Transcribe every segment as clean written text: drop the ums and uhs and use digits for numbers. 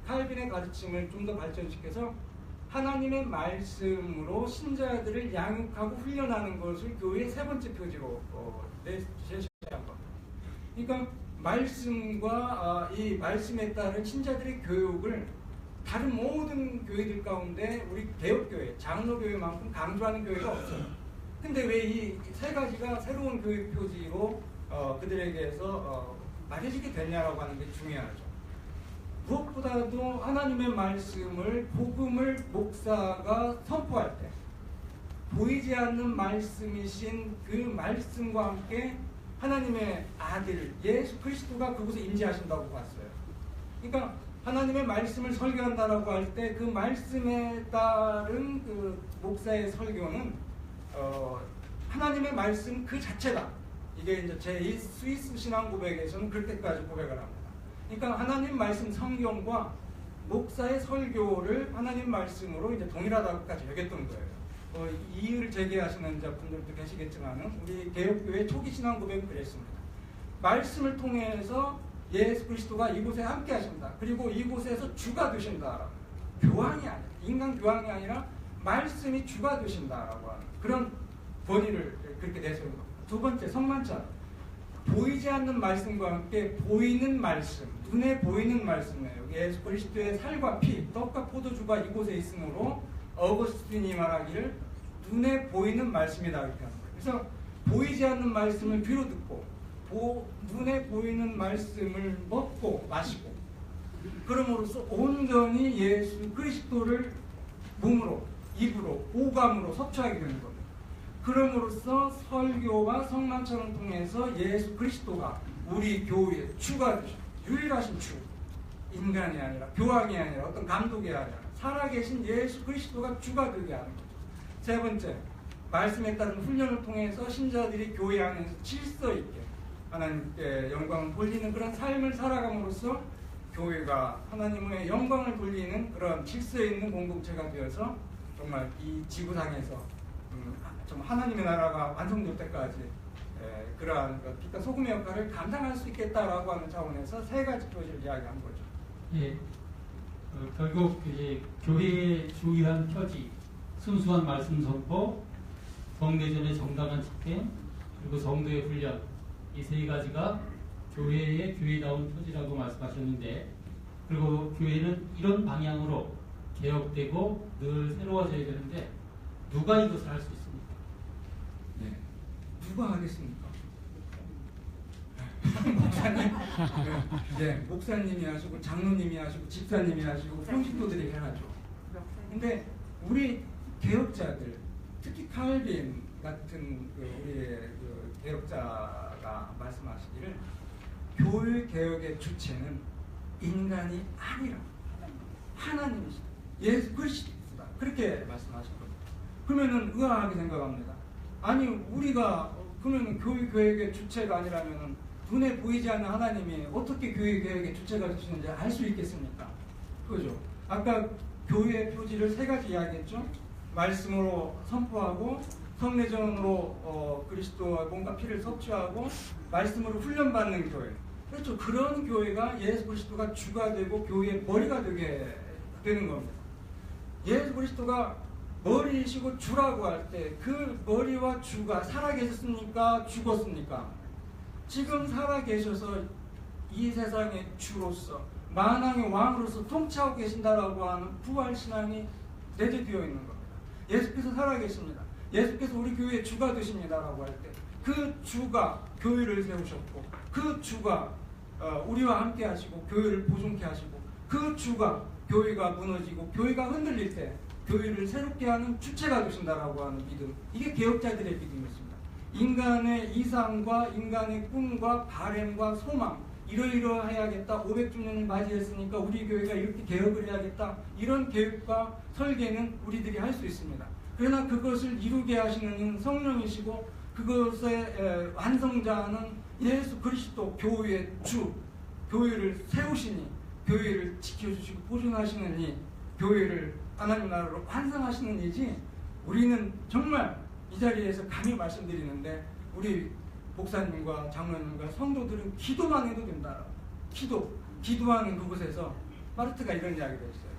칼빈의 가르침을 좀 더 발전시켜서 하나님의 말씀으로 신자들을 양육하고 훈련하는 것을 교회의 세 번째 표지로 제시한 겁니다. 그러니까 말씀과 이 말씀에 따른 신자들의 교육을 다른 모든 교회들 가운데 우리 개혁교회, 장로교회만큼 강조하는 교회가 없어요. 근데 왜 이 세 가지가 새로운 교육 표지로 그들에게서 말해지게 됐냐라고 하는 게 중요하죠. 무엇보다도 하나님의 말씀을, 복음을 목사가 선포할 때 보이지 않는 말씀이신 그 말씀과 함께 하나님의 아들 예수 그리스도가 그곳에 임재하신다고 봤어요. 그러니까 하나님의 말씀을 설교한다라고 할 때 그 말씀에 따른 그 목사의 설교는 하나님의 말씀 그 자체다. 이게 이제 제2 스위스 신앙 고백에서는 그렇게까지 고백을 합니다. 그러니까 하나님 말씀 성경과 목사의 설교를 하나님 말씀으로 이제 동일하다고까지 여겼던 거예요. 이의를 제기하시는 분들도 계시겠지만은 우리 개혁교회 초기 신앙 고백은 그랬습니다. 말씀을 통해서 예수 그리스도가 이곳에 함께 하신다. 그리고 이곳에서 주가 되신다. 교황이 아니라, 인간 교황이 아니라 말씀이 주가 되신다라고 하는 그런 권위를 그렇게 내세운 겁니다. 두 번째, 성만찬. 보이지 않는 말씀과 함께 보이는 말씀, 눈에 보이는 말씀이에요. 예수 그리스도의 살과 피, 떡과 포도주가 이곳에 있으므로 어거스틴이 말하기를 눈에 보이는 말씀이다 이렇게 하는 거예요. 그래서 보이지 않는 말씀을 귀로 듣고 눈에 보이는 말씀을 먹고 마시고 그럼으로써 온전히 예수 그리스도를 몸으로, 입으로, 오감으로 섭취하게 되는 겁니다. 그럼으로써 설교와 성만찬을 통해서 예수 그리스도가 우리 교회의 주가 되신 유일하신 주, 인간이 아니라 교황이 아니라 어떤 감독이 아니라 살아계신 예수 그리스도가 주가 되게 하는 거죠. 세 번째, 말씀에 따른 훈련을 통해서 신자들이 교회 안에서 질서 있게 하나님께 영광을 돌리는 그런 삶을 살아감으로써 교회가 하나님의 영광을 돌리는 그런 질서 있는 공동체가 되어서 정말 이 지구상에서 좀 하나님의 나라가 완성될 때까지 그러한 빛과 소금의 역할을 감당할 수 있겠다라고 하는 차원에서 세 가지 표지를 이야기한 거죠. 예, 결국 교회의 주요한 표지, 순수한 말씀 선포, 성례전의 정당한 집행, 그리고 성도의 훈련, 이 세 가지가 교회의 교회다운 표지라고 말씀하셨는데, 그리고 교회는 이런 방향으로 개혁되고 늘 새로워져야 되는데 누가 이것을 할 수 있습니까? 네, 누가 하겠습니까? 목사님, 네, 목사님이 하시고 장로님이 하시고 집사님이 하시고 평신도들이 해야죠. 근데 우리 개혁자들, 특히 칼빈 같은 우리의 개혁자가 말씀하시기를 교회 개혁의 주체는 인간이 아니라 하나님이시다. 예수 그리스도다. 그렇게 말씀하셨거든요. 그러면은 의아하게 생각합니다. 아니 우리가 그러면 교회 개혁의 주체가 아니라면은 눈에 보이지 않는 하나님이 어떻게 교회 개혁의 주체가 되시는지 알 수 있겠습니까? 그죠? 아까 교회의 표지를 세 가지 이야기했죠. 말씀으로 선포하고 성례전으로 그리스도와 몸과 피를 섭취하고 말씀으로 훈련받는 교회. 그렇죠. 그런 교회가 예수 그리스도가 주가 되고 교회의 머리가 되게 되는 겁니다. 예수 그리스도가 머리이시고 주라고 할 때 그 머리와 주가 살아계셨습니까? 죽었습니까? 지금 살아계셔서 이 세상의 주로서 만왕의 왕으로서 통치하고 계신다라고 하는 부활신앙이 내재되어 있는 겁니다. 예수께서 살아계십니다. 예수께서 우리 교회의 주가 되십니다라고 할 때 그 주가 교회를 세우셨고 그 주가 우리와 함께 하시고 교회를 보존케 하시고 그 주가 교회가 무너지고 교회가 흔들릴 때 교회를 새롭게 하는 주체가 되신다라고 하는 믿음, 이게 개혁자들의 믿음이었습니다. 인간의 이상과 인간의 꿈과 바램과 소망, 이러이러해야겠다, 500주년을 맞이했으니까 우리 교회가 이렇게 개혁을 해야겠다, 이런 계획과 설계는 우리들이 할 수 있습니다. 그러나 그것을 이루게 하시는 이는 성령이시고 그것의 완성자는 예수 그리스도, 교회의 주, 교회를 세우시니 교회를 지켜주시고 보존하시는 이 교회를 하나님 나라로 완성하시는 이지, 우리는 정말 이 자리에서 감히 말씀드리는데 우리 목사님과 장로님과 성도들은 기도만 해도 된다. 기도하는 그곳에서 마르트가 이런 이야기를 했어요.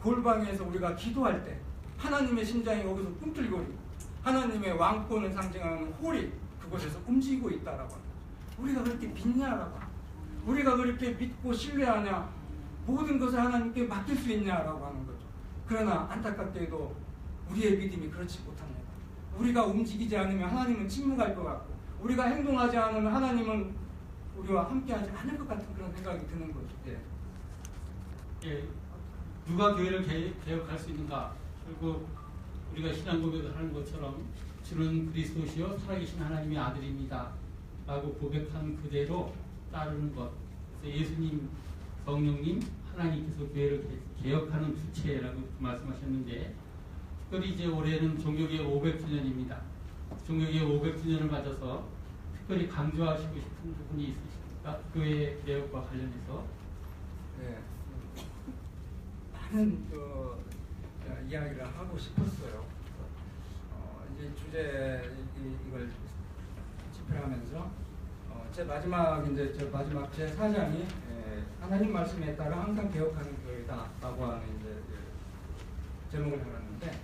골방에서 우리가 기도할 때 하나님의 심장이 거기서 꿈틀거리고 하나님의 왕권을 상징하는 홀이 그곳에서 움직이고 있다라고 합니다. 우리가 그렇게 믿냐라고 합니다. 우리가 그렇게 믿고 신뢰하냐, 모든 것을 하나님께 맡길 수 있냐라고 하는 거죠. 그러나 안타깝게도 우리의 믿음이 그렇지 못합니다. 우리가 움직이지 않으면 하나님은 침묵할 것 같고, 우리가 행동하지 않으면 하나님은 우리와 함께하지 않을 것 같은 그런 생각이 드는 거죠. 예. 예, 누가 교회를 개혁할 수 있는가? 결국 우리가 신앙 고백을 하는 것처럼 주는 그리스도시요 살아계신 하나님의 아들입니다 라고 고백한 그대로 따르는 것. 그래서 예수님, 성령님, 하나님께서 교회를 개혁하는 주체라고 말씀하셨는데, 특별히 이제 올해는 종교개혁 500주년입니다. 종교개혁 500주년을 맞아서 특별히 강조하시고 싶은 부분이 있으십니까? 교회 개혁과 관련해서. 네. 많은 이야기를 하고 싶었어요. 이제 주제 이걸 집필하면서 제 마지막 제 4장이 하나님 말씀에 따라 항상 개혁하는 교회다라고 하는 이제 제목을 달았는데,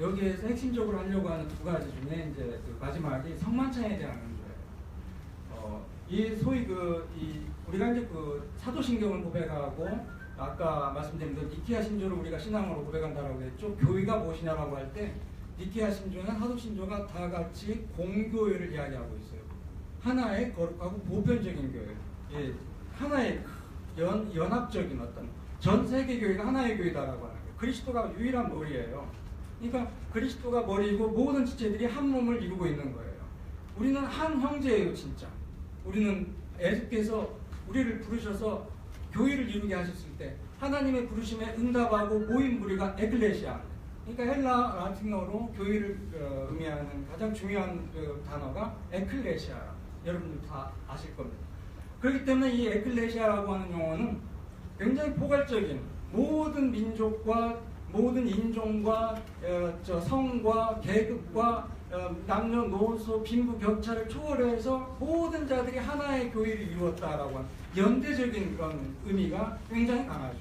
여기에서 핵심적으로 하려고 하는 두 가지 중에 이제 그 마지막이 성만찬에 대한 문제예요. 이 소위 우리가 이제 그 사도신경을 고백하고 아까 말씀드린 그 니케아 신조를 우리가 신앙으로 고백한다라고 했죠. 교회가 무엇이냐라고 할 때 니케아 신조나 사도신조가 다 같이 공교회를 이야기하고 있어요. 하나의 거룩하고 보편적인 교회, 예, 하나의 연합적인 어떤 전 세계 교회가 하나의 교회다라고 하는 거예요. 그리스도가 유일한 머리예요. 그러니까 그리스도가 머리이고 모든 지체들이 한 몸을 이루고 있는 거예요. 우리는 한 형제예요, 진짜. 우리는 예수께서 우리를 부르셔서 교회를 이루게 하셨을 때 하나님의 부르심에 응답하고 모인 무리가 에클레시아. 그러니까 헬라 라틴어로 교회를 의미하는 가장 중요한 그 단어가 에클레시아. 여러분들 다 아실 겁니다. 그렇기 때문에 이 에클레시아라고 하는 용어는 굉장히 포괄적인 모든 민족과 모든 인종과 성과 계급과 남녀노소 빈부격차를 초월해서 모든 자들이 하나의 교회를 이루었다라고 하는 연대적인 그런 의미가 굉장히 강하죠.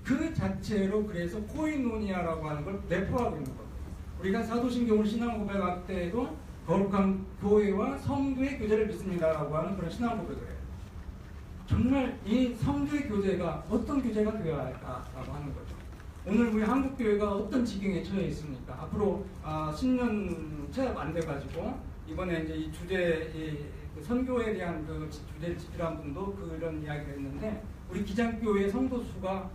그 자체로 그래서 코이노니아라고 하는 걸 내포하고 있는 겁니다. 우리가 사도신경을 신앙 고백할 때에도 거룩한 교회와 성도의 교제를 믿습니다라고 하는 그런 신앙 고백을 해요. 정말 이 성도의 교제가 어떤 교제가 되어야 할까라고 하는 거죠. 오늘 우리 한국교회가 어떤 지경에 처해 있습니까? 앞으로 10년 채 안 돼가지고 이번에 이제 이 주제 그 선교에 대한 그 주제를 집필한 분도 그런 이야기를 했는데, 우리 기장교회 성도 수가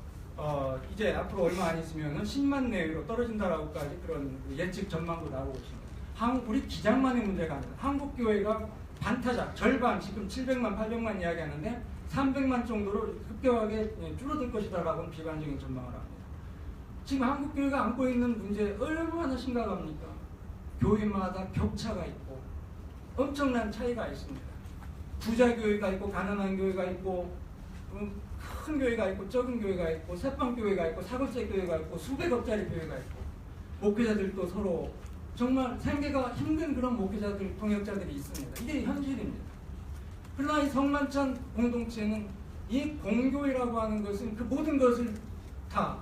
이제 앞으로 얼마 안 있으면 10만 내외로 떨어진다라고까지 그런 예측 전망도 나오고 있습니다. 우리 기장만의 문제가 아니라 한국교회가 반타작 절반, 지금 700만 800만 이야기하는데 300만 정도로 급격하게 줄어들 것이다라고 비관적인 전망을 합니다. 지금 한국교회가 안고 있는 문제 얼마나 심각합니까? 교회마다 격차가 있고 엄청난 차이가 있습니다. 부자 교회가 있고 가난한 교회가 있고 큰 교회가 있고 적은 교회가 있고 새빵 교회가 있고 사골제 교회가 있고 수백억짜리 교회가 있고, 목회자들도 서로 정말 생계가 힘든 그런 목회자들, 동역자들이 있습니다. 이게 현실입니다. 그러나 이 성만찬 공동체는 이 공교회라고 하는 것은 그 모든 것을 다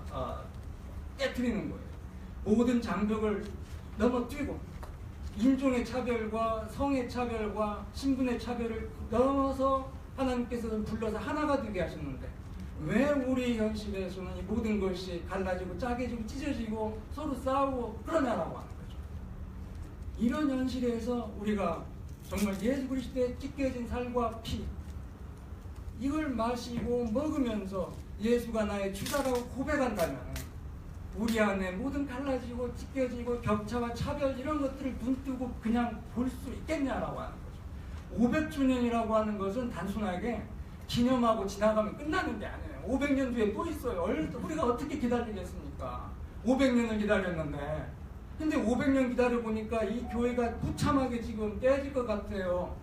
깨트리는 거예요. 모든 장벽을 넘어뛰고 인종의 차별과 성의 차별과 신분의 차별을 넘어서 하나님께서는 불러서 하나가 되게 하셨는데, 왜 우리 현실에서는 이 모든 것이 갈라지고 짜개지고 찢어지고 서로 싸우고 그러냐라고 하는 거죠. 이런 현실에서 우리가 정말 예수 그리스도의 찢겨진 살과 피, 이걸 마시고 먹으면서 예수가 나의 주다라고 고백한다면 우리 안에 모든 갈라지고 찢겨지고 격차와 차별 이런 것들을 눈뜨고 그냥 볼 수 있겠냐라고 하는 거죠. 500주년이라고 하는 것은 단순하게 기념하고 지나가면 끝나는 게 아니에요. 500년 뒤에 또 있어요. 우리가 어떻게 기다리겠습니까? 500년을 기다렸는데, 근데 500년 기다려보니까 이 교회가 부참하게 지금 깨질 것 같아요.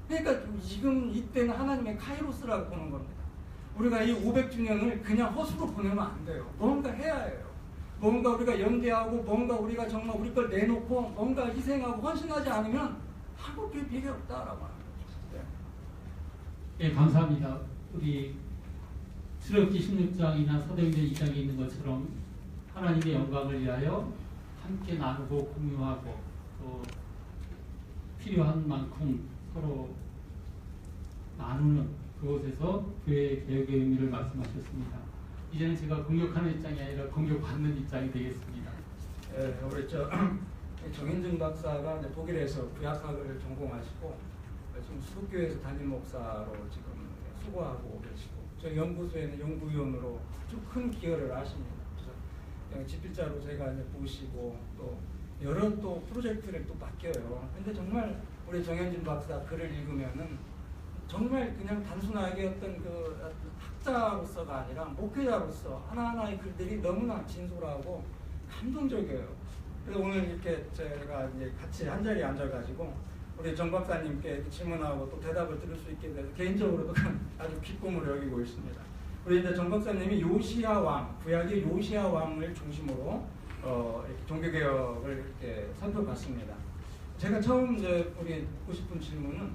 그러니까 지금 이때는 하나님의 카이로스라고 보는 겁니다. 우리가 이 500주년을 그냥 허수로 보내면 안 돼요. 뭔가 해야 해요. 뭔가 우리가 연대하고 뭔가 우리가 정말 우리 걸 내놓고 뭔가 희생하고 헌신하지 않으면 한국교회 필요 없다라고 하는 거죠. 네, 감사합니다. 우리 출애굽기 16장이나 사도행전 2장에 있는 것처럼 하나님의 영광을 위하여 함께 나누고 공유하고 또 필요한 만큼 서로 나누는 그곳에서 교회 개혁의 의미를 말씀하셨습니다. 이제는 제가 공격하는 입장이 아니라 공격받는 입장이 되겠습니다. 우리 정인준 박사가 이제 독일에서 구약학을 전공하시고 지금 수도교회에서 담임 목사로 지금 수고하고 계시고 저희 연구소에는 연구위원으로 아주 큰 기여를 하십니다. 그래서 집필자로 제가 이제 보시고 또 여러 또 프로젝트를 또 맡겨요. 근데 정말 우리 정현진 박사 글을 읽으면은 정말 그냥 단순하게 어떤 그 학자로서가 아니라 목회자로서 하나하나의 글들이 너무나 진솔하고 감동적이에요. 그래서 오늘 이렇게 제가 이제 같이 한 자리에 앉아가지고 우리 정 박사님께 질문하고 또 대답을 들을 수 있게 돼서 개인적으로도 아주 기쁨을 여기고 있습니다. 우리 이제 정 박사님이 요시야 왕, 구약의 요시야 왕을 중심으로 이렇게 종교개혁을 이렇게 살펴봤습니다. 제가 처음 이제 우리 묻고 싶은 질문은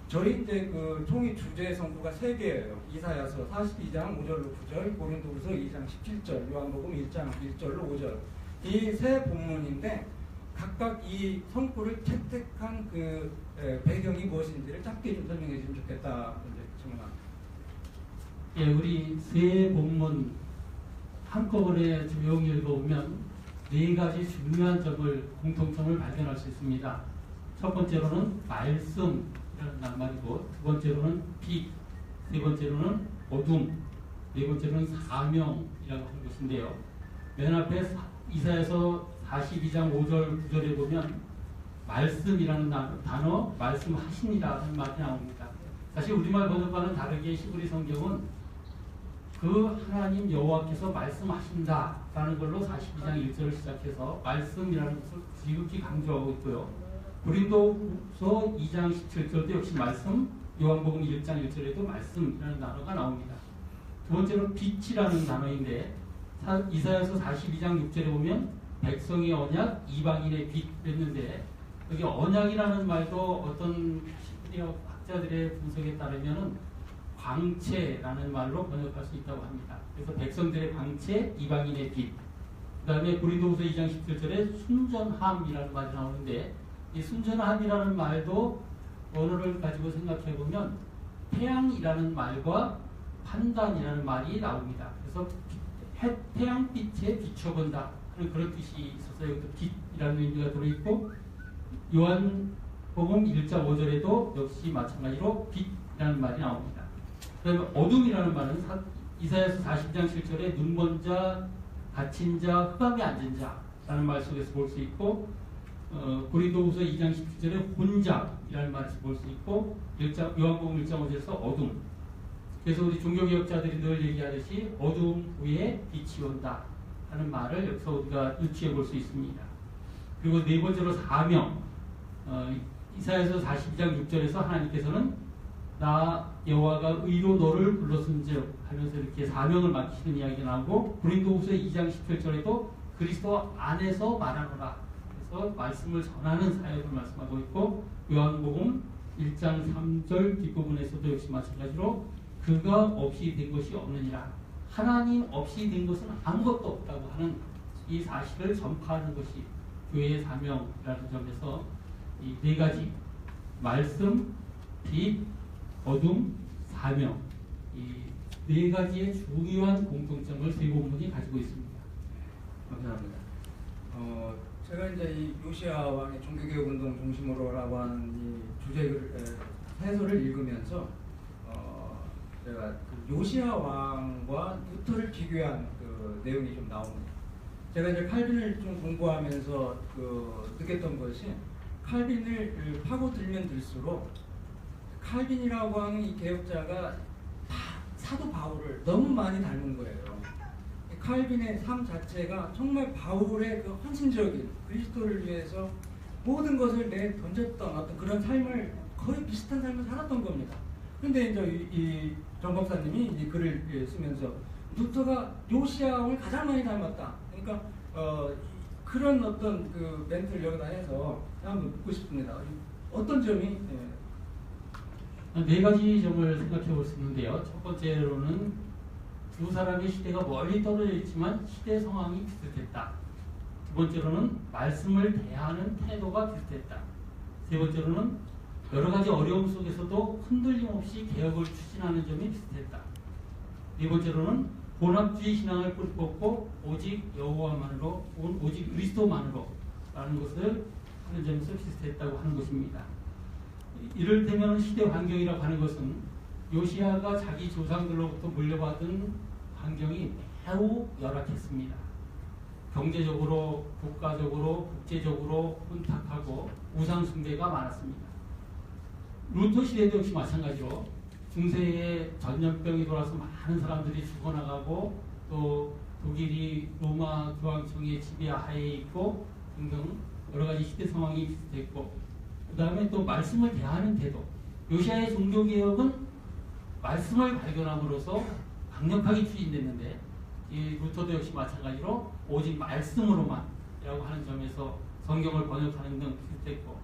저희 이제 그 총회 주제 성구가 3개예요. 이사야서 42장 5절로 9절, 고린도후서 2장 17절, 요한복음 1장 1절로 5절. 이 세 본문인데 각각 이 성구를 채택한 그 배경이 무엇인지를 짧게 좀 설명해 주시면 좋겠다. 이제 질문합니다. 예, 우리 세 본문 한꺼번에 조용히 읽어보면 4가지 중요한 점을 공통점을 발견할 수 있습니다. 첫 번째로는 말씀이라는 낱말이고, 두 번째로는 빛, 세 번째로는 어둠, 네 번째로는 사명이라고 하는 것인데요. 맨 앞에 이사야서 42장 5절 9절에 보면 말씀이라는 단어, 말씀하시니라는 말이 나옵니다. 사실 우리말 번역과는 다르게 히브리 성경은 그 하나님 여호와께서 말씀하신다라는 걸로 42장 1절을 시작해서 말씀이라는 것을 지극히 강조하고 있고요. 고린도후서 2장 17절도 역시 말씀, 요한복음 1장 1절에도 말씀이라는 단어가 나옵니다. 두 번째로 빛이라는 단어인데 이사야서 42장 6절에 보면 백성의 언약, 이방인의 빛 했는데 여기 언약이라는 말도 어떤 학자들의 분석에 따르면 광채라는 말로 번역할 수 있다고 합니다. 그래서 백성들의 광채, 이방인의 빛. 그 다음에 고린도후서 2장 17절에 순전함이라는 말이 나오는데 이 순전함이라는 말도 언어를 가지고 생각해 보면 태양이라는 말과 판단이라는 말이 나옵니다. 그래서 태양빛에 비춰본다 하는 그런 뜻이 있어서 여기도 빛이라는 의미가 들어있고 요한복음 1장 5절에도 역시 마찬가지로 빛이라는 말이 나옵니다. 그 다음에 어둠이라는 말은 이사야서 40장 7절에 눈먼 자, 갇힌 자, 흑암에 앉은 자라는 말 속에서 볼 수 있고 고린도후서 2장 17절에 혼자이라는 말에서 볼 수 있고 요한복음 1장 5절에서 어둠. 그래서 우리 종교개혁자들이 늘 얘기하듯이 어둠 후에 빛이 온다 하는 말을 여기서 우리가 유추해 볼 수 있습니다. 그리고 네 번째로 사명. 이사야서 42장 6절에서 하나님께서는 나 여호와가 의로 너를 불렀은즉 하면서 이렇게 사명을 맡기시는 이야기가 나오고 고린도후서 2장 17절에도 그리스도 안에서 말하노라. 그래서 말씀을 전하는 사역을 말씀하고 있고 요한복음 1장 3절 뒷부분에서도 역시 마찬가지로 그가 없이 된 것이 없느니라. 하나님 없이 된 것은 아무것도 없다고 하는 이 사실을 전파하는 것이 교회의 사명이라는 점에서 이 4가지 말씀, 빛, 어둠, 사명 이 4가지의 중요한 공통점을 세 본문이 가지고 있습니다. 감사합니다. 제가 이제 이 요시야 왕의 종교개혁 운동 중심으로라고 하는 이 주제를 해설을 읽으면서 제가 그 요시야 왕과 루터를 비교한 그 내용이 좀 나옵니다. 제가 이제 칼빈을 좀 공부하면서 그 느꼈던 것이 칼빈을 파고들면 들수록 칼빈이라고 하는 이 개혁자가 사도 바울을 너무 많이 닮은 거예요. 칼빈의 삶 자체가 정말 바울의 그 헌신적인 그리스도를 위해서 모든 것을 내던졌던 어떤 그런 삶을 거의 비슷한 삶을 살았던 겁니다. 근데 이제 이 정 박사님이 이 글을 쓰면서 루터가 요시야 왕을 가장 많이 닮았다. 그러니까 그런 어떤 그 멘트를 여기다 해서 한번 묻고 싶습니다. 어떤 점이 4가지 점을 생각해 볼 수 있는데요. 첫 번째로는 두 사람의 시대가 멀리 떨어져 있지만 시대 상황이 비슷했다. 두 번째로는 말씀을 대하는 태도가 비슷했다. 세 번째로는 여러 가지 어려움 속에서도 흔들림 없이 개혁을 추진하는 점이 비슷했다. 네 번째로는 본합주의 신앙을 뿌리뽑고 오직 여호와만으로, 오직 그리스도만으로 라는 것을 하는 점에서 비슷했다고 하는 것입니다. 이를테면 시대 환경이라고 하는 것은 요시야가 자기 조상들로부터 물려받은 환경이 매우 열악했습니다. 경제적으로, 국가적으로, 국제적으로 혼탁하고 우상숭배가 많았습니다. 루터 시대도 역시 마찬가지로 중세에 전염병이 돌아서 많은 사람들이 죽어나가고 또 독일이 로마 교황청의 지배하에 있고 등등 여러 가지 시대 상황이 비슷했고, 그 다음에 또 말씀을 대하는 태도. 요시야의 종교개혁은 말씀을 발견함으로써 강력하게 추진됐는데, 이 루터도 역시 마찬가지로 오직 말씀으로만 이라고 하는 점에서 성경을 번역하는 등 비슷했고,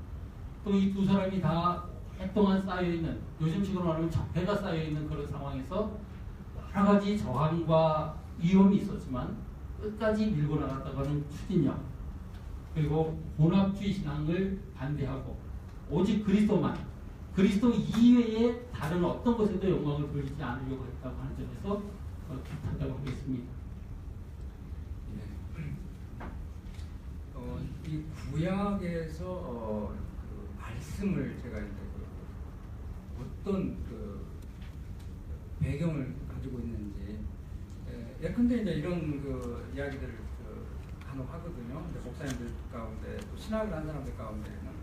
또 이 두 사람이 다 오랫동안 쌓여있는, 요즘식으로 말하면 적폐가 쌓여있는 그런 상황에서 여러 가지 저항과 위험이 있었지만 끝까지 밀고 나갔다가는 추진력, 그리고 본합주의 신앙을 반대하고 오직 그리스도만, 그리스도 이외에 다른 어떤 것에도 영광을 돌리지 않으려고 했다고 하는 점에서 비슷하다고 하겠습니다. 이 구약에서 그 말씀을 제가 이제 어떤 그 배경을 가지고 있는지, 예컨대 이제 이런 그 이야기들을 간혹 하거든요. 근데 목사님들 가운데 또 신학을 한 사람들 가운데는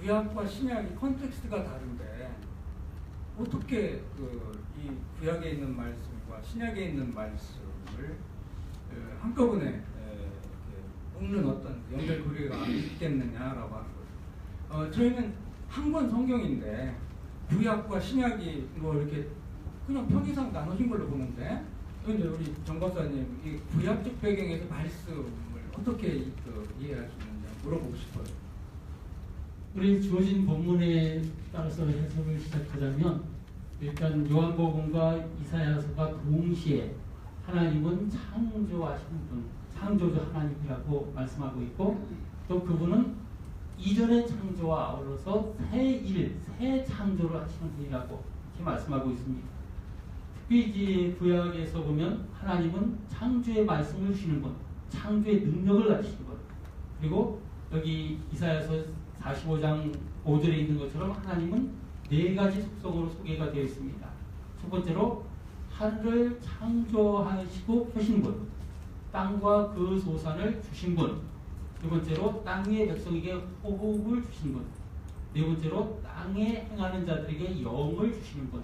구약과 신약이 컨텍스트가 다른데 어떻게 이 구약에 있는 말씀과 신약에 있는 말씀을 한꺼번에 묶는 어떤 연결고리가 있겠느냐라고 하는 거죠. 저희는 한 권 성경인데 구약과 신약이 뭐 이렇게 그냥 편의상 나눠진 걸로 보는데, 그런데 우리 정 박사님 이 구약적 배경에서 말씀을 어떻게 이해할 수 있는지 물어보고 싶어요. 우리 주어진 본문에 따라서 해석을 시작하자면, 일단 요한복음과 이사야서가 동시에 하나님은 창조하시는 분, 창조주 하나님이라고 말씀하고 있고, 또 그분은 이전의 창조와 아울러서 새 창조를 하시는 분이라고 이렇게 말씀하고 있습니다. 특히 구약에서 보면 하나님은 창조의 말씀을 주시는 분, 창조의 능력을 가지신 분, 그리고 여기 이사야서 45장 5절에 있는 것처럼 하나님은 네 가지 속성으로 소개가 되어 있습니다. 첫 번째로 하늘을 창조하시고 펴신 분, 땅과 그 소산을 주신 분, 두 번째로 땅 위의 백성에게 호흡을 주신 분, 네 번째로 땅에 행하는 자들에게 영을 주시는 분.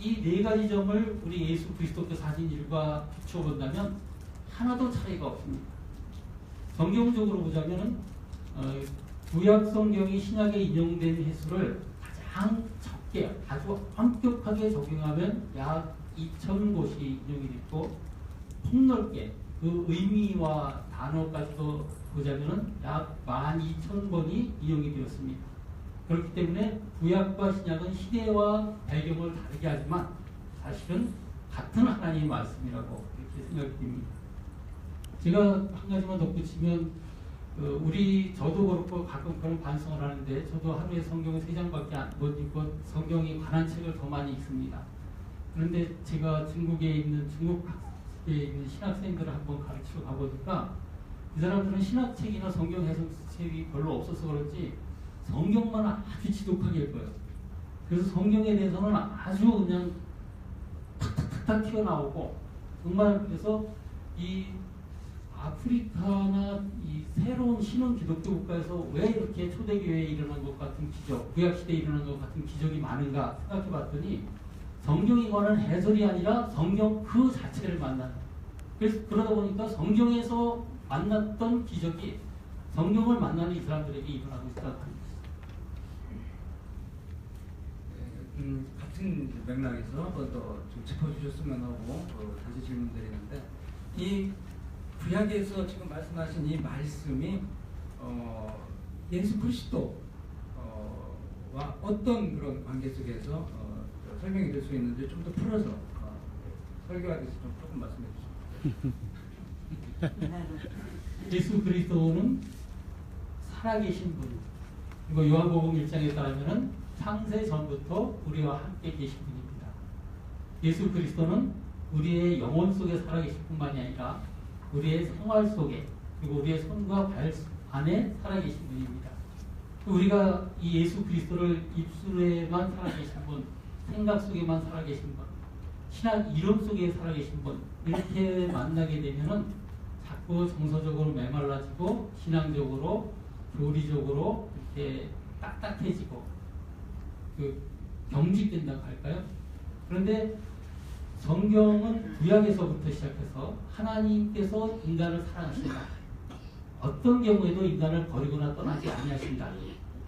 이 네 가지 점을 우리 예수 그리스도께 사신 일과 비추어 본다면 하나도 차이가 없습니다. 성경적으로 보자면 구약 성경이 신약에 인용된 횟수를 가장 적게 아주 엄격하게 적용하면 약 2,000곳이 인용이 됐고, 폭넓게 그 의미와 단어까지도 보자면 약 12,000번이 인용이 되었습니다. 그렇기 때문에 구약과 신약은 시대와 배경을 다르게 하지만 사실은 같은 하나님의 말씀이라고 이렇게 생각이 됩니다. 제가 한 가지만 덧붙이면, 저도 그렇고 가끔 그런 반성을 하는데, 저도 하루에 성경을 3장밖에 못 읽고 성경에 관한 책을 더 많이 읽습니다. 그런데 제가 중국 학교에 있는 신학생들을 한번 가르치러 가보니까 이 사람들은 신학책이나 성경 해석책이 별로 없어서 그런지 성경만 아주 지독하게 읽어요. 그래서 성경에 대해서는 아주 그냥 탁탁탁 튀어나오고, 정말 그래서 이 아프리카나 이 새로운 신흥 기독교 국가에서 왜 이렇게 초대교회에 일어난 것 같은 기적, 구약시대에 일어난 것 같은 기적이 많은가 생각해 봤더니 성경에 관한 해설이 아니라 성경 그 자체를 만나는, 그래서 그러다 보니까 성경에서 만났던 기적이 성경을 만나는 이 사람들에게 일어나고 있다는 것입니다. 같은 맥락에서 한 번 더 좀 짚어주셨으면 하고 다시 질문드리는데, 이 구약에서 지금 말씀하신 이 말씀이 예수 그리스도와 어떤 그런 관계 속에서 설명이 될 수 있는지 좀 더 풀어서 설교하듯이 좀 조금 말씀해 주시죠. 예수 그리스도는 살아계신 분. 그리고 요한복음 1장에 따르면 창세 전부터 우리와 함께 계신 분입니다. 예수 그리스도는 우리의 영혼 속에 살아계실 뿐만이 아니라 우리의 생활 속에 그리고 우리의 손과 발 안에 살아계신 분입니다. 우리가 이 예수 그리스도를 입술에만 살아계신 분, 생각 속에만 살아계신 분, 신학 이름 속에 살아계신 분 이렇게 만나게 되면은 자꾸 정서적으로 메말라지고 신앙적으로 교리적으로 이렇게 딱딱해지고 경직된다고 할까요? 그런데 성경은 구약에서부터 시작해서 하나님께서 인간을 사랑하신다. 어떤 경우에도 인간을 버리거나 떠나지 아니하신다.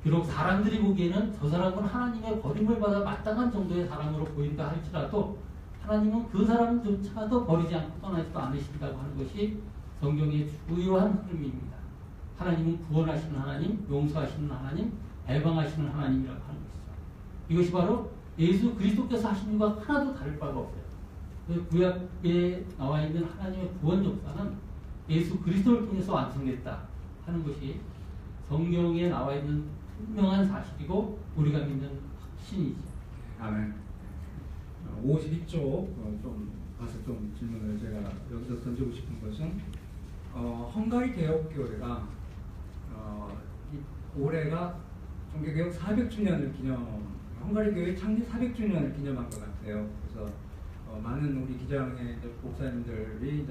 비록 사람들이 보기에는 저 사람은 하나님의 버림을 받아 마땅한 정도의 사람으로 보인다 할지라도 하나님은 그 사람조차도 버리지 않고 떠나지도 않으신다고 하는 것이 성경의 주요한 흐름입니다. 하나님은 구원하시는 하나님, 용서하시는 하나님, 해방하시는 하나님이라고 하는 것이죠. 이것이 바로 예수 그리스도께서 하신 일과 하나도 다를 바가 없어요. 구약에 나와 있는 하나님의 구원 역사는 예수 그리스도를 통해서 완성됐다 하는 것이 성경에 나와 있는 분명한 사실이고 우리가 믿는 확신이죠. 아멘. 52쪽 좀 가서 좀 질문을 제가 여기서 던지고 싶은 것은 헝가리 개혁교회가 올해가 종교개혁 400주년을 헝가리 교회 창립 400주년을 기념한 것 같아요. 그래서 많은 우리 기장의 목사님들이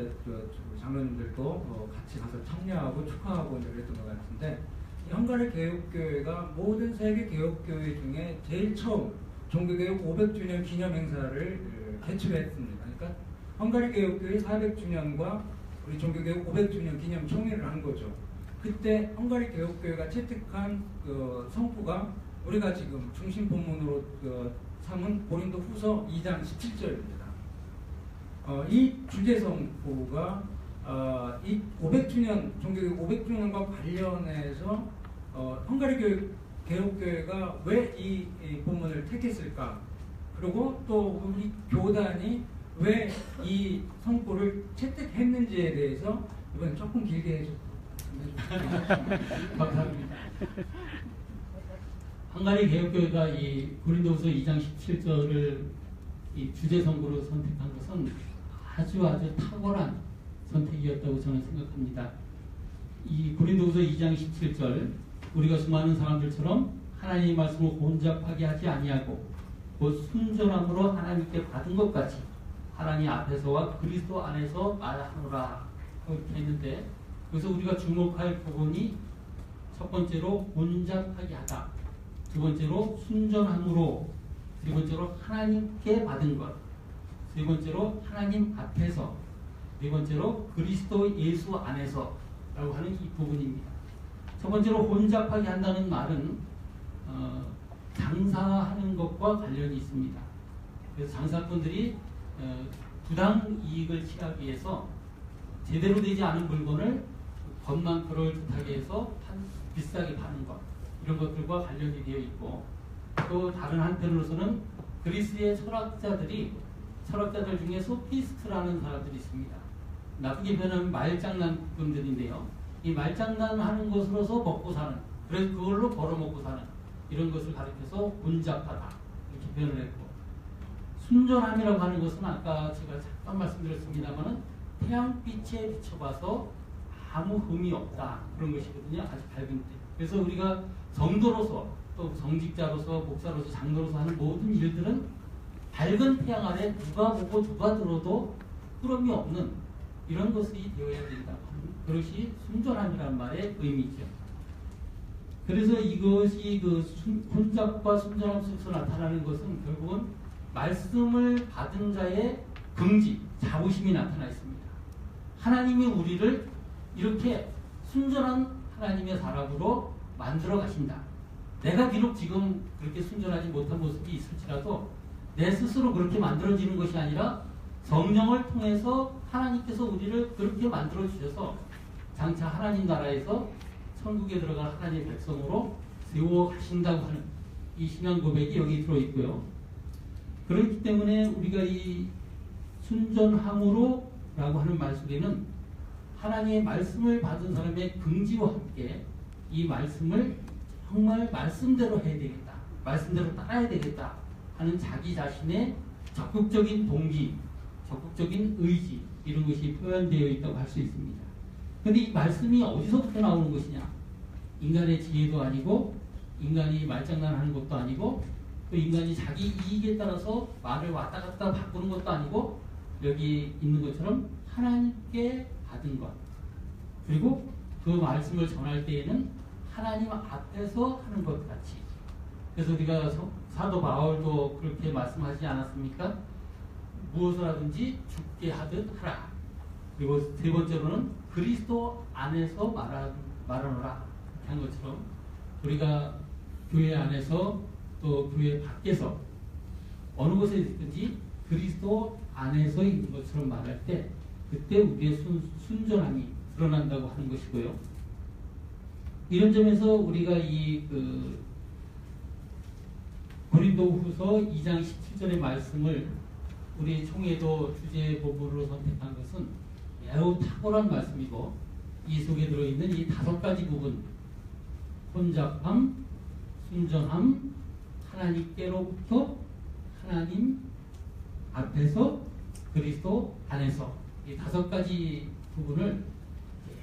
장로님들도 같이 가서 참여하고 축하하고 그랬던 것 같은데 이 헝가리 개혁교회가 모든 세계 개혁교회 중에 제일 처음 종교개혁 500주년 기념 행사를 개최했습니다. 그러니까 헝가리 개혁교회 400주년과 우리 종교개혁 500주년 기념 총회를 한 거죠. 그때 헝가리 개혁교회가 채택한 성구가 우리가 지금 중심 본문으로 삼은 고린도 후서 2장 17절입니다. 이 주제 성구가 이 500주년, 종교개혁 500주년과 관련해서 헝가리 개혁교회가 왜 이 본문을 택했을까? 그리고 또 우리 교단이 왜 이 성구를 채택했는지에 대해서 이번에 조금 길게 해주세요. 감사합니다. 헝가리 개혁교회가 이 고린도후서 2장 17절을 이 주제 성구로 선택한 것은 아주 탁월한 선택이었다고 저는 생각합니다. 이 고린도후서 2장 17절 우리가 수많은 사람들처럼 하나님의 말씀을 혼잡하게 하지 아니하고 곧 순전함으로 하나님께 받은 것 같이 하나님 앞에서와 그리스도 안에서 말하노라 그렇게 했는데 그래서 우리가 주목할 부분이 첫 번째로 혼잡하게 하다, 두 번째로 순전함으로, 세 번째로 하나님께 받은 것, 세 번째로 하나님 앞에서, 네 번째로 그리스도 예수 안에서 라고 하는 이 부분입니다. 첫 번째로 혼잡하게 한다는 말은 장사하는 것과 관련이 있습니다. 그래서 장사꾼들이 부당 이익을 취하기 위해서 제대로 되지 않은 물건을 겉만 그럴듯하게 해서 비싸게 파는 것, 이런 것들과 관련이 되어 있고, 또 다른 한편으로서는 그리스의 철학자들 중에 소피스트라는 사람들이 있습니다. 나쁘게 표현하면 말장난꾼들인데요. 이 말장난하는 것으로서 먹고 사는, 그래서 그걸로 벌어먹고 사는 이런 것을 가리켜서 혼잡하다 이렇게 표현을 했고, 순전함이라고 하는 것은 아까 제가 잠깐 말씀드렸습니다만은 태양빛에 비춰봐서 아무 흠이 없다 그런 것이거든요. 아주 밝은 때. 그래서 우리가 성도로서 또 정직자로서 목사로서 장로로서 하는 모든 일들은 밝은 태양 아래 누가 보고 누가 들어도 꾸러미 없는 이런 것이 되어야 된다고 하는 그것이 순전함이라는 말의 의미죠. 그래서 이것이 혼잡과 순전함 속에서 나타나는 것은 결국은 말씀을 받은 자의 긍지, 자부심이 나타나 있습니다. 하나님이 우리를 이렇게 순전한 하나님의 사람으로 만들어 가신다. 내가 비록 지금 그렇게 순전하지 못한 모습이 있을지라도 내 스스로 그렇게 만들어지는 것이 아니라 성령을 통해서 하나님께서 우리를 그렇게 만들어 주셔서 장차 하나님 나라에서 천국에 들어갈 하나님의 백성으로 세워 가신다고 하는 이 신앙 고백이 여기 들어 있고요. 그렇기 때문에 우리가 이 순전함으로 라고 하는 말 속에는 하나님의 말씀을 받은 사람의 긍지와 함께 이 말씀을 정말 말씀대로 해야 되겠다, 말씀대로 따라야 되겠다 하는 자기 자신의 적극적인 동기, 적극적인 의지, 이런 것이 표현되어 있다고 할 수 있습니다. 그런데 이 말씀이 어디서부터 나오는 것이냐? 인간의 지혜도 아니고 인간이 말장난하는 것도 아니고 또 인간이 자기 이익에 따라서 말을 왔다 갔다 바꾸는 것도 아니고 여기 있는 것처럼 하나님께 받은 것, 그리고 그 말씀을 전할 때에는 하나님 앞에서 하는 것 같이. 그래서 우리가 사도 바울도 그렇게 말씀하지 않았습니까? 무엇을 하든지 죽게 하듯 하라. 그리고 세 번째로는 그리스도 안에서 말하노라 한 것처럼 우리가 교회 안에서 또 교회 밖에서 어느 곳에 있든지 그리스도 안에서 있는 것처럼 말할 때 그때 우리의 순전함이 드러난다고 하는 것이고요. 이런 점에서 우리가 이 고린도후서 2장 17절의 말씀을 우리 총회도 주제 본문으로 선택한 것은 매우 탁월한 말씀이고 이 속에 들어있는 이 5가지 부분, 혼잡함, 순전함, 하나님께로부터, 하나님 앞에서, 그리스도 안에서, 이 5가지 부분을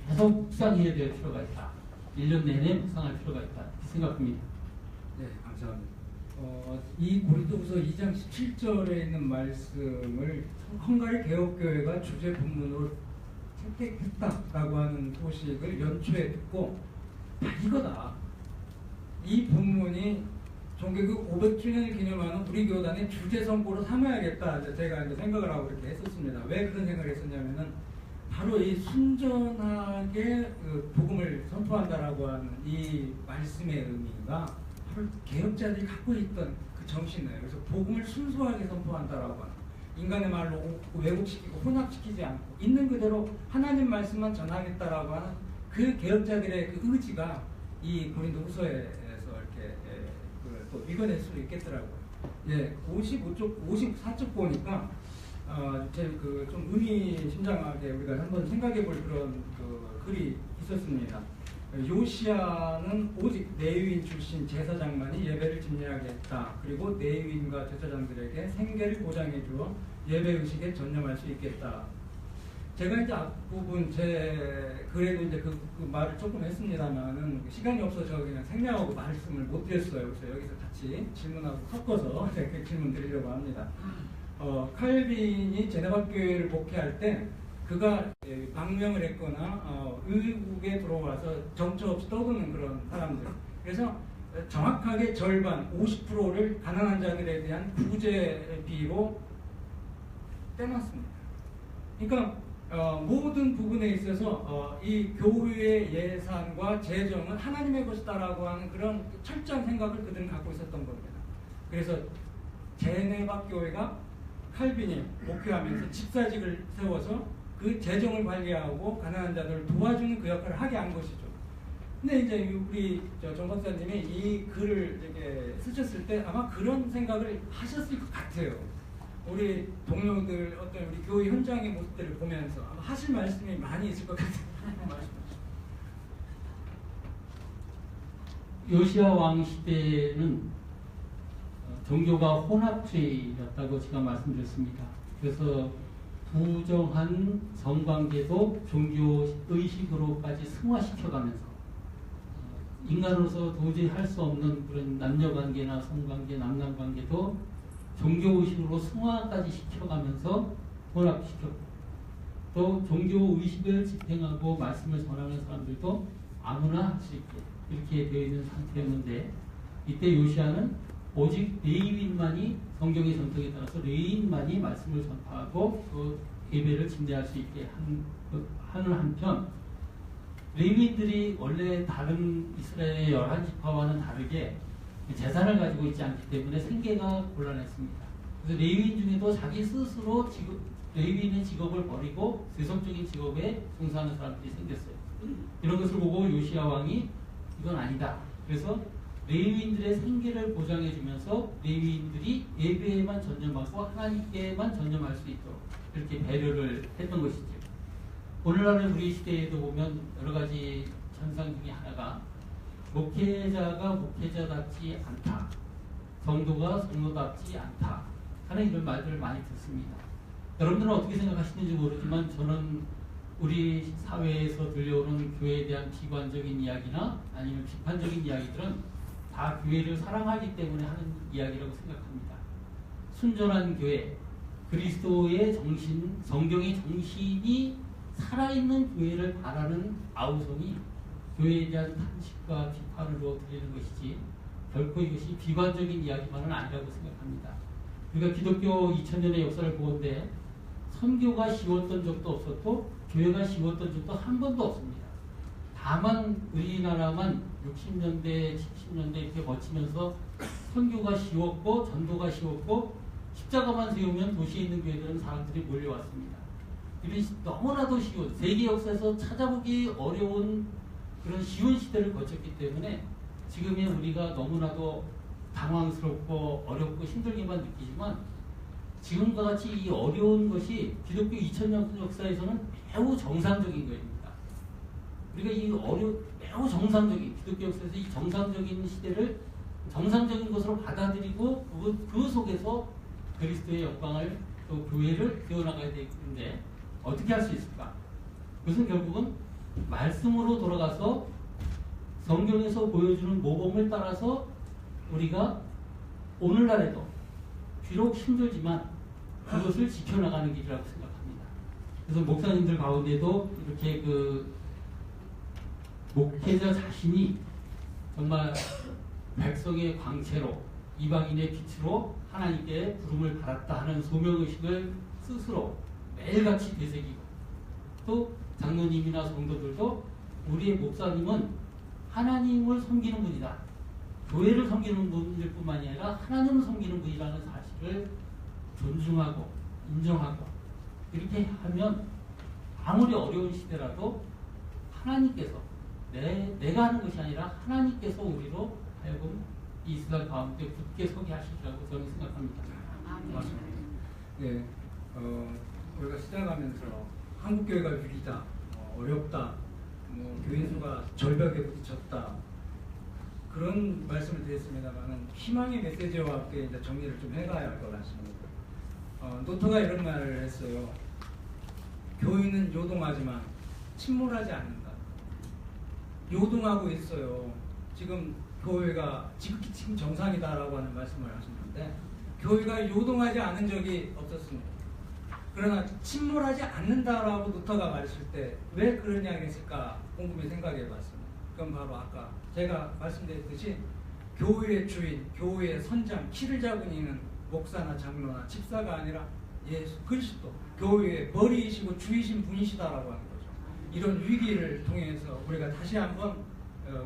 계속 묵상해야 될 필요가 있다. 1년 내내 묵상할 필요가 있다. 이렇게 생각합니다. 네, 감사합니다. 이 고린도후서 2장 17절에 있는 말씀을 헝가리 개혁교회가 주제 본문으로 선택했다라고 하는 소식을 연초에 듣고 이거다. 이 본문이 종교국 500주년을 기념하는 우리 교단의 주제 선고로 삼아야겠다. 제가 이제 생각을 하고 이렇게 했었습니다. 왜 그런 생각을 했었냐면은 바로 이 순전하게 복음을 선포한다라고 하는 이 말씀의 의미가 바로 개혁자들이 갖고 있던 그 정신이에요. 그래서 복음을 순수하게 선포한다라고 하는, 인간의 말로 왜곡시키고 혼합시키지 않고 있는 그대로 하나님 말씀만 전하겠다라고 하는 그 개혁자들의 그 의지가 이 고린도후서에서 이렇게 또 읽어낼 수 있겠더라고요. 예, 54쪽 보니까 좀 의미심장하게 우리가 한번 생각해볼 그런 글이 있었습니다. 요시야는 오직 레위인 출신 제사장만이 예배를 집례하게 했다. 그리고 레위인과 제사장들에게 생계를 보장해 주어 예배 의식에 전념할 수 있겠다. 제가 이제 앞부분 제 글에도 이제 그 말을 조금 했습니다만은 시간이 없어서 그냥 생략하고 말씀을 못 드렸어요. 그래서 여기서 같이 질문하고 섞어서 그 질문 드리려고 합니다. 칼빈이 제네바 교회를 목회할 때 그가 망명을 했거나 의국에 들어와서 정처 없이 떠드는 그런 사람들. 그래서 정확하게 절반 50%를 가난한 자들에 대한 구제비로 떼놨습니다. 그러니까 모든 부분에 있어서 이 교회의 예산과 재정은 하나님의 것이다라고 하는 그런 철저한 생각을 그들은 갖고 있었던 겁니다. 그래서 제네바 교회가 칼빈이 목회하면서 집사직을 세워서 그 재정을 관리하고 가난한 자들을 도와주는 그 역할을 하게 한 것이죠. 근데 이제 우리 정 박사님이 이 글을 이렇게 쓰셨을 때 아마 그런 생각을 하셨을 것 같아요. 우리 동료들 어떤 우리 교회 현장의 모습들을 보면서 아마 하실 말씀이 많이 있을 것 같아요. 요시야 왕 시대는 종교가 혼합주의였다고 제가 말씀드렸습니다. 그래서 부정한 성관계도 종교 의식으로까지 승화시켜가면서 인간으로서 도저히 할 수 없는 그런 남녀관계나 성관계, 남남관계도 종교의식으로 승화까지 시켜가면서 혼합시켰고, 또 종교의식을 집행하고 말씀을 전하는 사람들도 아무나 할 수 있게 이렇게 되어 있는 상태였는데, 이때 요시야는 오직 레위인만이 성경의 전통에 따라서 레위인만이 말씀을 전파하고 그 예배를 집례할 수 있게 하는 한편, 레위인들이 원래 다른 이스라엘의 11지파와는 다르게 재산을 가지고 있지 않기 때문에 생계가 곤란했습니다. 그래서 레위인 중에도 자기 스스로 레위인의 직업을 버리고 세속적인 직업에 종사하는 사람들이 생겼어요. 이런 것을 보고 요시야 왕이 이건 아니다. 그래서 레위인들의 생계를 보장해 주면서 레위인들이 예배에만 전념하고 하나님께만 전념할 수 있도록 이렇게 배려를 했던 것이죠. 오늘날의 우리 시대에도 보면 여러 가지 현상 중에 하나가 목회자가 목회자답지 않다, 성도가 성도답지 않다 하는 이런 말들을 많이 듣습니다. 여러분들은 어떻게 생각하시는지 모르지만 저는 우리 사회에서 들려오는 교회에 대한 비관적인 이야기나 아니면 비판적인 이야기들은 다 교회를 사랑하기 때문에 하는 이야기라고 생각합니다. 순전한 교회, 그리스도의 정신, 성경의 정신이 살아있는 교회를 바라는 아우성이 교회에 대한 탄식과 비판으로 들리는 것이지 결코 이것이 비관적인 이야기만은 아니라고 생각합니다. 우리가 기독교 2000년의 역사를 보건대 선교가 쉬웠던 적도 없었고 교회가 쉬웠던 적도 한 번도 없습니다. 다만 우리나라만 60년대, 70년대 이렇게 거치면서 선교가 쉬웠고 전도가 쉬웠고 십자가만 세우면 도시에 있는 교회들은 사람들이 몰려왔습니다. 이런 너무나도 쉬운 세계 역사에서 찾아보기 어려운 그런 쉬운 시대를 거쳤기 때문에 지금의 우리가 너무나도 당황스럽고 어렵고 힘들게만 느끼지만 지금과 같이 이 어려운 것이 기독교 2000년 역사에서는 매우 정상적인 것입니다. 우리가 이 매우 정상적인 기독교 역사에서 이 정상적인 시대를 정상적인 것으로 받아들이고 그 속에서 그리스도의 영광을 또 교회를 키워나가야 되는데 어떻게 할 수 있을까? 그것은 결국은 말씀으로 돌아가서 성경에서 보여주는 모범을 따라서 우리가 오늘날에도 비록 힘들지만 그것을 지켜나가는 길이라고 생각합니다. 그래서 목사님들 가운데도 이렇게 그 목회자 자신이 정말 백성의 광채로 이방인의 빛으로 하나님께 부름을 받았다 하는 소명의식을 스스로 매일같이 되새기고 또 장로님이나 성도들도 우리의 목사님은 하나님을 섬기는 분이다. 교회를 섬기는 분일 뿐만이 아니라 하나님을 섬기는 분이라는 사실을 존중하고 인정하고 이렇게 하면 아무리 어려운 시대라도 하나님께서 내가 하는 것이 아니라 하나님께서 우리로 하여금 이 이스라엘 가운데 굳게 서게 하시리라고 저는 생각합니다. 맞습니다. 네, 우리가 시작하면서 한국 교회가 위기다, 어렵다, 교인 수가 절벽에 부딪혔다 그런 말씀을 드렸습니다만은 희망의 메시지와 함께 이제 정리를 좀 해가야 할 것 같습니다. 노트가 이런 말을 했어요. 교인은 요동하지만 침몰하지 않는다. 요동하고 있어요. 지금 교회가 지극히 지금 정상이다라고 하는 말씀을 하셨는데 교회가 요동하지 않은 적이 없었습니다. 그러나 침몰하지 않는다라고 노터가 말했을 때 왜 그런 이야기를 했을까 곰곰이 생각해 봤습니다. 그건 바로 아까 제가 말씀드렸듯이 교회의 주인, 교회의 선장, 키를 잡은 이는 목사나 장로나 집사가 아니라 예수 그리스도 교회의 머리이시고 주이신 분이시다라고 하는 거죠. 이런 위기를 통해서 우리가 다시 한번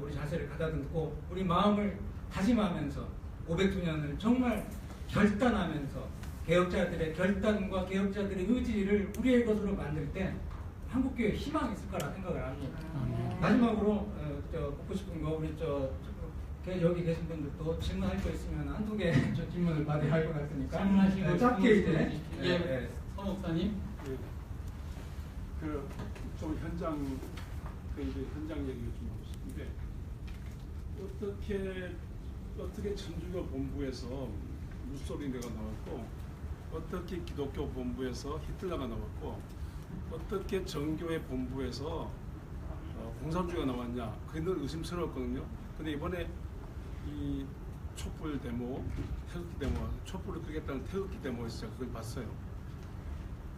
우리 자세를 가다듬고 우리 마음을 다짐하면서 500주년을 정말 결단하면서 개혁자들의 결단과 개혁자들의 의지를 우리의 것으로 만들 때 한국교회에 희망이 있을 거라 생각을 합니다. 마지막으로 묻고 싶은 거 우리 여기 계신 분들도 질문할 거 있으면 한두 개 질문을 받아야 할 것 같으니까 질문하시고 짧게 이제 서 목사님 좀 현장 얘기를 좀 하고 싶은데 어떻게 천주교 본부에서 무솔리니가 나왔고 어떻게 기독교 본부에서 히틀러가 나왔고 어떻게 정교회 본부에서 공산주의가 나왔냐 그게 늘 의심스러웠거든요. 근데 이번에 이 촛불 데모, 태극기 데모, 촛불을 끄겠다는 태극기 데모에서 제가 그걸 봤어요.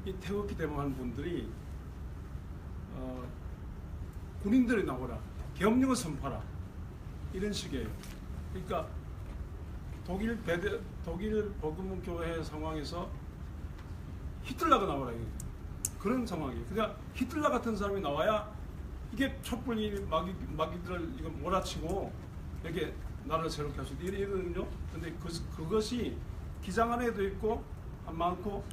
이 태극기 데모하는 분들이 군인들이 나오라, 계엄령을 선포하라 이런 식이에요. 그러니까 독일 복음 교회 상황에서 히틀러가 나오라 그런 상황이에요. 그러니까 히틀러 같은 사람이 나와야 이게 촛불이 마귀들을 이거 몰아치고 이렇게 나라를 새롭게 할 수 있다 이러거든요. 근데 그것이 기장 안에도 있고 많고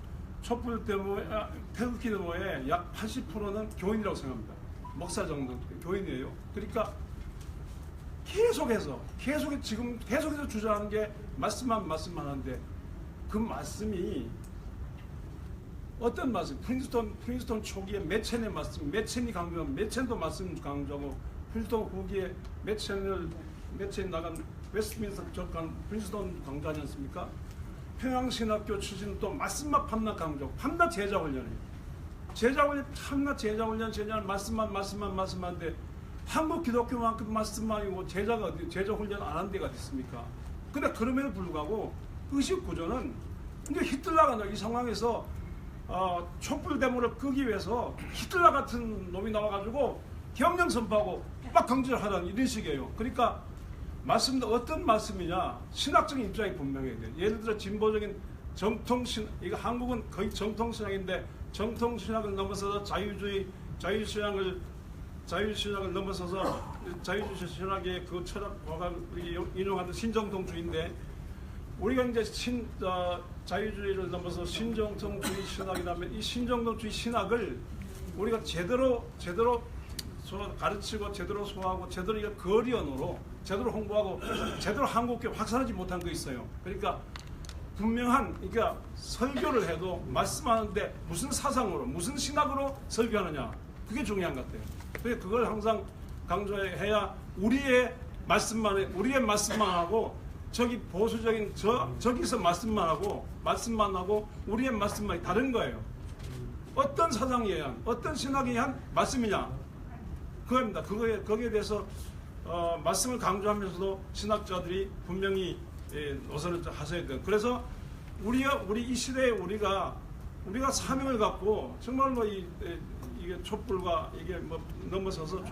촛불 데모에 태극기 데모에 약 80%는 교인이라고 생각합니다. 목사 정도 교인이에요. 그러니까 계속해서 주장하는 게 말씀만 하는데 그 말씀이 어떤 말씀? 프린스턴 초기에 매첸의 말씀, 매첸이 강조하면 매첸도 말씀 강조하고 프린스턴 후기에 매첸 나간 웨스트민스터 적간 프린스턴 강조하지 않습니까? 평양신학교 출신 또 말씀만 밤낮 강조, 밤낮 제자훈련이에요. 밤낮 제자훈련 말씀만인데 한국 기독교만큼 말씀만이고 제자훈련 안 한 데가 있습니까? 근데 그럼에도 불구하고 의식 구조는 이제 히틀러가 이 상황에서 촛불 데모를 끄기 위해서 히틀러 같은 놈이 나와가지고 경영 선포하고 막 강조를 하라는 이런 식이에요. 그러니까 말씀도 어떤 말씀이냐, 신학적인 입장이 분명해야 돼요. 예를 들어 진보적인 정통신, 이거 한국은 거의 정통신학인데 정통신학을 넘어서서 자유주의 신학을 넘어서서 자유주의 신학의 그 철학과가 인용하는 신정통주의인데, 우리가 이제 자유주의를 넘어서 신정통주의 신학이라면 이 신정통주의 신학을 우리가 제대로 가르치고 제대로 소화하고 제대로 이거 거리언어로 제대로 홍보하고 제대로 한국교회 확산하지 못한 거 있어요. 그러니까 분명한, 그러니까 설교를 해도 말씀하는데 무슨 사상으로 무슨 신학으로 설교하느냐, 그게 중요한 것 같아요. 그래서 그걸 항상 강조해야 우리의 말씀만 하고 저기 보수적인 저기서 말씀만 하고 우리의 말씀만이 다른 거예요. 어떤 사상에 의한 어떤 신학에 의한 말씀이냐, 그겁니다. 거기에 대해서 말씀을 강조하면서도 신학자들이 분명히 노선을 하셔야 돼요. 그래서 우리 이 시대에 우리가 사명을 갖고 정말로 이게 촛불과 이게 넘어서서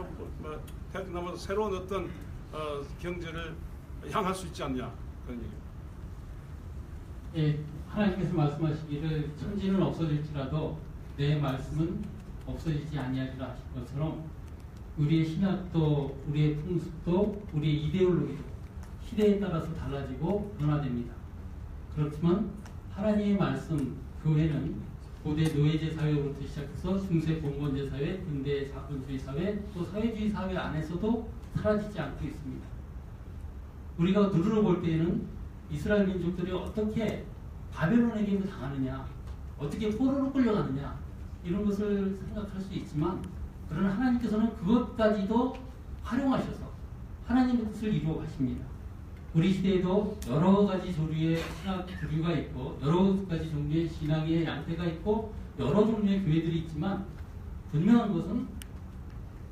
넘어서 새로운 어떤 경제를 향할 수 있지 않냐, 그런 얘기입니다. 예, 하나님께서 말씀하시기를 천지는 없어질지라도 내 말씀은 없어지지 아니하리라 하신 것처럼 우리의 신학도 우리의 풍습도 우리의 이데올로기도 시대에 따라서 달라지고 변화됩니다. 그렇지만 하나님의 말씀, 교회는 고대 노예제 사회로부터 시작해서 중세 공건제 사회, 근대 자본주의 사회, 또 사회주의 사회 안에서도 사라지지 않고 있습니다. 우리가 누르러 볼 때에는 이스라엘 민족들이 어떻게 바벨론에게 당하느냐, 어떻게 포로로 끌려가느냐, 이런 것을 생각할 수 있지만, 그러나 하나님께서는 그것까지도 활용하셔서 하나님의 뜻을 이루어 가십니다. 우리 시대에도 여러 가지 조류의 신학 교류가 있고 여러 가지 종류의 신앙의 양태가 있고 여러 종류의 교회들이 있지만, 분명한 것은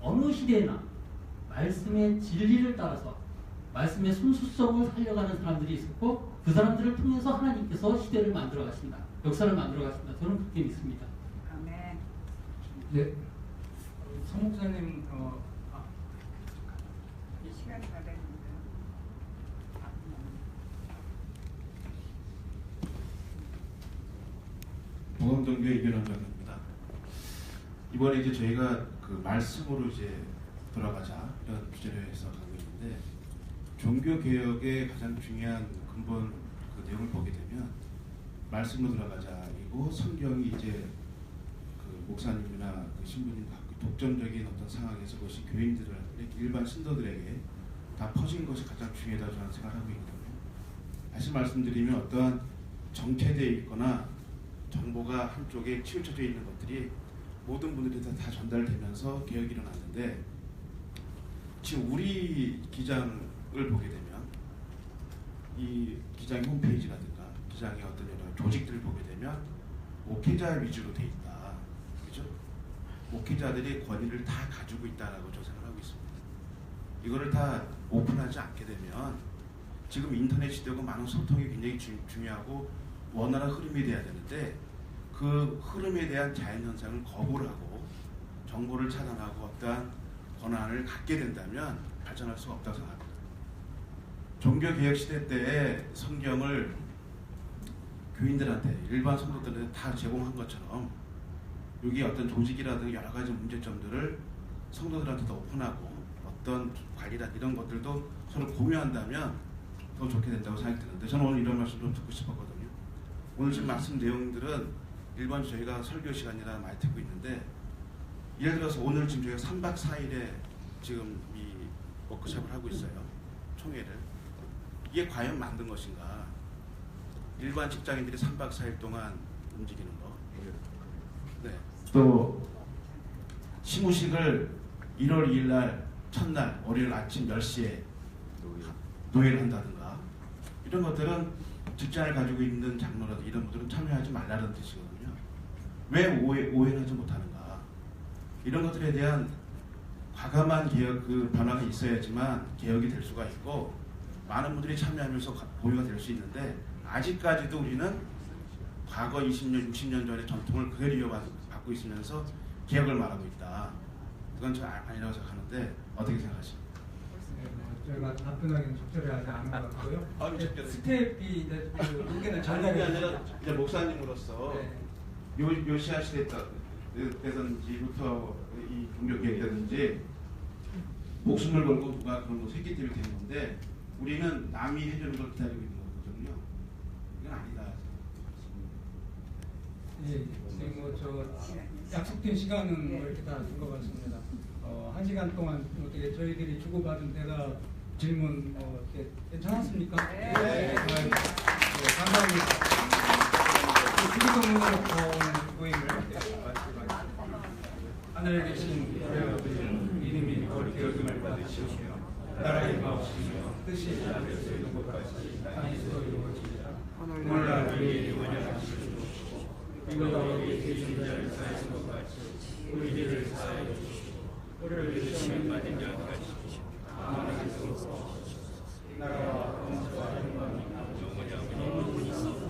어느 시대나 말씀의 진리를 따라서 말씀의 순수성을 살려가는 사람들이 있었고, 그 사람들을 통해서 하나님께서 시대를 만들어 가신다, 역사를 만들어 가신다, 저는 그렇게 믿습니다. 아멘. 네. 성 목사님, 이 시간이 다 됐는데. 보건동교회 이변환 장로입니다. 이번에 이제 저희가 그 말씀으로 이제 돌아가자 이런 주제를 해서 가고 있는데, 종교 개혁의 가장 중요한 근본 그 내용을 보게 되면 말씀으로 돌아가자이고, 성경이 이제 그 목사님이나 그 신부님 갖고 독점적인 어떤 상황에서 그것이 교인들을 일반 신도들에게 다 퍼진 것이 가장 중요하다고 저는 생각하고 있거든요. 다시 말씀드리면 어떠한 정체되어 있거나 정보가 한쪽에 치우쳐져 있는 것들이 모든 분들이 다 전달되면서 개혁이 일어났는데, 지금 우리 기장을 보게 되면 이 기장의 홈페이지라든가 기장의 어떤 여러 조직들을 보게 되면 목회자 위주로 돼 있다, 그렇죠? 목회자들이 권위를 다 가지고 있다라고 저 생각하고 있습니다. 이거를 다 오픈하지 않게 되면, 지금 인터넷 시대고 많은 소통이 굉장히 중요하고 원활한 흐름이 돼야 되는데, 그 흐름에 대한 자연현상을 거부를 하고 정보를 차단하고 어떠한 권한을 갖게 된다면 발전할 수가 없다고 생각합니다. 종교개혁 시대 때에 성경을 교인들한테, 일반 성도들한테 다 제공한 것처럼 여기 어떤 조직이라든가 여러 가지 문제점들을 성도들한테도 오픈하고 어떤 관리란 이런 것들도 서로 공유한다면 더 좋게 된다고 생각이 드는데, 저는 오늘 이런 말씀 좀 듣고 싶었거든요. 오늘 지금 말씀 내용들은 일반 저희가 설교 시간이라 많이 듣고 있는데, 예를 들어서 오늘 지금 저희가 3박 4일에 지금 이 워크숍을 하고 있어요. 총회를. 이게 과연 만든 것인가? 일반 직장인들이 3박 4일 동안 움직이는 거. 네. 또 시무식을 1월 2일 날 첫날 월요일 아침 10시에 노예를 한다든가 이런 것들은 직장을 가지고 있는 장로라든가 이런 분들은 참여하지 말라는 뜻이거든요. 왜 오해하지 못하는가? 이런 것들에 대한 과감한 개혁 변화가 있어야지만 개혁이 될 수가 있고 많은 분들이 참여하면서 보유가 될 수 있는데 아직까지도 우리는 과거 20년, 60년 전의 전통을 그대로 이어받고 있으면서 개혁을 말하고 있다. 그건 저 아니라고 생각하는데 어떻게 생각하십니까? 저희가 답변하기는 적절하지 않은 것 같고요. 스텝이 의견을 아니 그게 아니라 이제 목사님으로서 네. 요시아 시대 때든지부터 이 종교 개혁이라든지 목숨을 걸고 누가 그런 것을 했기 때문에 되는 건데 우리는 남이 해주는 걸 기다리고 있는 거거든요. 이건 아니다. 예, 지금 뭐저 약속된 시간은 뭐 이렇게 다 준 것 같습니다. 1시간 동안 어떻게 저희들이 주고받은 대답 질문 이렇게 괜찮았습니까? 네. 감사합니다. 주기도문으로 고임을 마치겠습니다. 하늘에 계신 여러분 이름이 거룩히 여김을 받으시오며 나라의 마옵시며 뜻이 하늘에서 이룬 것 같이 땅에서 이루어지리라. 오늘날 우리에게 원하시옵소서. 우리가 우리에게 계신 자를 사하신 것 같이 우리들을 사하여 주시고 우리를 시험 받은 자가 하시옵소서. 나라와 권세와 영광이 영원히 아버지